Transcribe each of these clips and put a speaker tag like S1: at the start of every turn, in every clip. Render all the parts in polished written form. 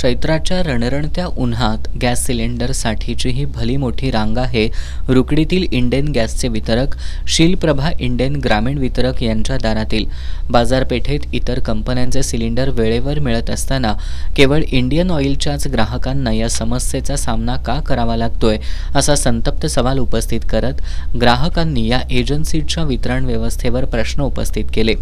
S1: चैत्राच्या रणरणत्या उन्हात गॅस सिलेंडरसाठीची ही भली मोठी रांग आहे रुकडीतील इंडेन गॅसचे वितरक शीलप्रभा इंडेन ग्रामीण वितरक यांच्या दारातील. बाजारपेठेत इतर कंपन्यांचे सिलेंडर वेळेवर मिळत असताना केवळ इंडियन ऑइलच्याच ग्राहकांना या समस्येचा सामना का करावा लागतोय असा संतप्त सवाल उपस्थित करत ग्राहकांनी या एजन्सीच्या वितरण व्यवस्थेवर प्रश्न उपस्थित केले.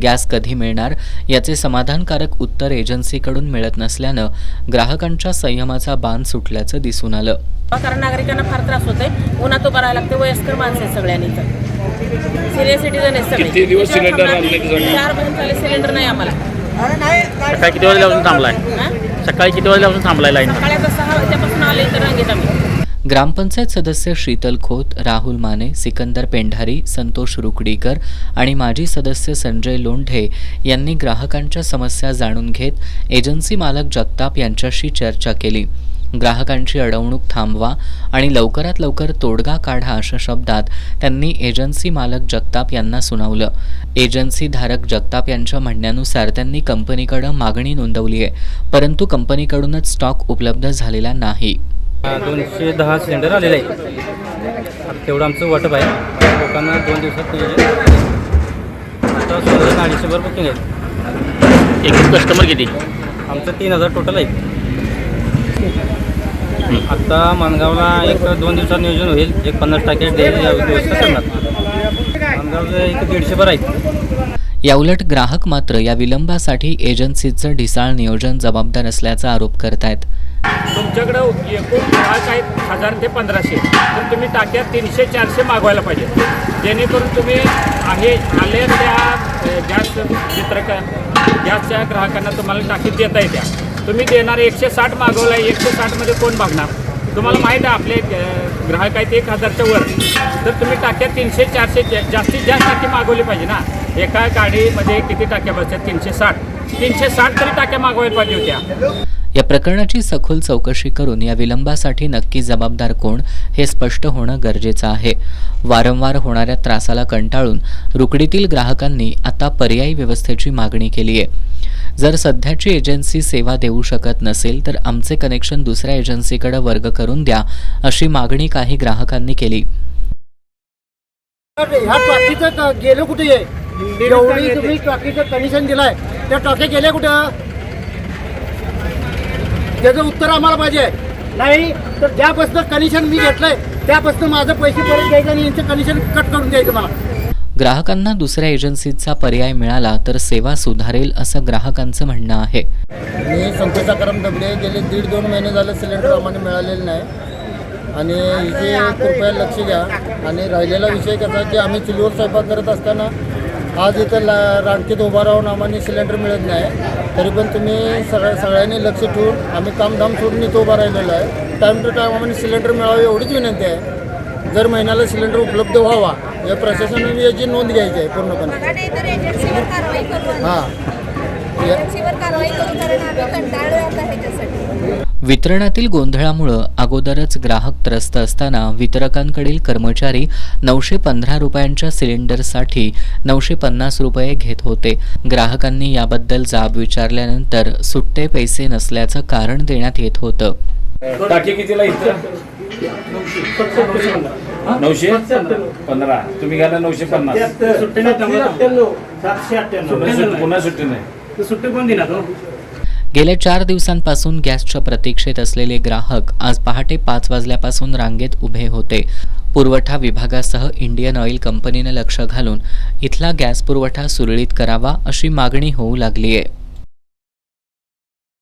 S1: गॅस कधी मिळणार याचे समाधानकारक उत्तर एजन्सीकडून मिळत नसल्यानं ग्राहकांच्या संयमाचा बांध सुटल्याचं दिसून आलं.
S2: कारण नागरिकांना फार त्रास होतोय. उन्हात उभं राहायला लागते. वयस्कर माणसं आहेत सगळ्यांनी, सिनियर सिटीजन आहेत सगळे.
S3: किती दिवस सिलेंडर आणले?
S2: 4 महिने झाले सिलेंडर नाही आम्हाला.
S4: सकाळी किती वाजल्यापासून थांबलाय? सकाळी किती वाजल्यापासून थांबलाय लाईन?
S2: सकाळी आता 6 वाजल्यापासून आले इतर रांगेत आम्ही.
S1: ग्रामपंचायत सदस्य शीतल खोत, राहुल माने, सिकंदर पेंढारी, संतोष रुकडीकर आणि माजी सदस्य संजय लोंढे यांनी ग्राहकांच्या समस्या जाणून घेत एजन्सी मालक जगताप यांच्याशी चर्चा केली. ग्राहकांची अडवणूक थांबवा आणि लवकरात लवकर तोडगा काढा अशा शब्दात त्यांनी एजन्सी मालक जगताप यांना सुनावलं. एजन्सी धारक जगताप यांच्या म्हणण्यानुसार त्यांनी कंपनीकडे मागणी नोंदवली आहे, परंतु कंपनीकडूनच स्टॉक उपलब्ध झालेला नाही.
S4: 210 सिलेंडर आलेले आहे. तेवढं आमचं वाटप आहे. लोकांना 2 दिवसात नियोजन. आता 250 बुकिंग आहे.
S3: एकूण कस्टमर किती?
S4: आमचं 3000 टोटल आहे. आता माणगावला 1-2 दिवसात नियोजन होईल. 50% व्यवस्था करणार. माणगावचं 150 भर आहे.
S1: याउलट ग्राहक मात्र या विलंबासाठी एजन्सीचं ढिसाळ नियोजन जबाबदार असल्याचा आरोप करतायत.
S5: तुमच्याकडे एकूण ग्राहक आहेत 1000 ते 1500, तर तुम्ही टाक्या 300-400 मागवायला पाहिजे, जेणेकरून तुम्ही आले त्या गॅस वितरक गॅसच्या ग्राहकांना तुम्हाला टाकी देता येत्या. तुम्ही देणार 160 मागवला आहे, 160मध्ये कोण मागणार? तुम्हाला माहीत आहे आपले ग्राहक आहेत 1000च्या वर, तर तुम्ही टाक्या 300-400 जास्तीत जास्त टाकी मागवली पाहिजे ना. एका गाडीमध्ये किती टाक्या बसतात? 360 तरी टाक्या मागवायला पाहिजे होत्या.
S1: या प्रकरणाची सखोल चौकशी करून या विलंबासाठी नक्की जबाबदार कोण हे स्पष्ट होणं गरजेचं आहे. वारंवार होणाऱ्या त्रासाला कंटाळून रुकडीतील ग्राहकांनी आता पर्यायी व्यवस्थेची मागणी केली आहे. जर सध्याची एजन्सी सेवा देऊ शकत नसेल तर आमचे कनेक्शन दुसऱ्या एजन्सीकडे वर्ग करून द्या अशी मागणी काही ग्राहकांनी केली.
S6: ह्या टॉकीचं गेलं कुठे आहे? जेवढी तुम्ही टॉकीचं कमिशन दिलाय त्या टॉक्या गेल्या कुठं? त्याचं उत्तर आम्हाला पाहिजे. नाही तर ज्यापासून कमिशन मी घेतलंय त्यापासून माझं पैसे परत द्यायचं आणि यांचं कमिशन कट करून द्यायचं मला.
S1: ग्राहकांना दुसऱ्या एजन्सीचा पर्याय मिळाला तर सेवा सुधारेल असं ग्राहकांचं म्हणणं आहे.
S6: मी संतोष आकाराम दबडे गेले 1.5-2 महिने झाले सिलेंडर आम्हाला मिळालेलं नाही आणि इथे कृपया लक्ष द्या. आणि राहिलेला विषय कसा की आम्ही चुलीवर स्वयंपाक करत असताना आज इथं रांगेत उभा राहून आम्हाला सिलेंडर मिळत नाही. तरी पण तुम्ही सगळ्यांनी लक्ष ठेवून आम्ही कामधाम सोडून इथं उभा राहिलेलो आहे. टाईम टू टाईम आम्हाला सिलेंडर मिळावे एवढीच विनंती आहे. जर महिन्याला सिलेंडर उपलब्ध व्हावा या प्रशासनाने याची नोंद घ्यायची आहे पूर्णपणे.
S1: वितरणातील गोंधळामुळे अगोदरच ग्राहक त्रस्त असताना वितरकांकडील कर्मचारी 915 रुपयांच्या सिलेंडरसाठी 950 रुपये घेत होते. ग्राहकांनी याबद्दल जाब विचारल्यानंतर सुट्टे पैसे नसल्याचं कारण देण्यात येत होतं.
S3: टाकी कितीला इथं? 915. तुम्ही घ्यायला 950. पुन्हा सुट्टी नाही.
S5: सुट्टी कोण देणार?
S1: गेल्या 4 दिवसांपासून गॅसच्या प्रतीक्षेत असलेले ग्राहक आज पहाटे 5 वाजल्यापासून रांगेत उभे होते. पुरवठा विभागासह इंडियन ऑइल कंपनीने लक्ष घालून इथला गॅस पुरवठा सुरळीत करावा अशी मागणी होऊ लागली आहे.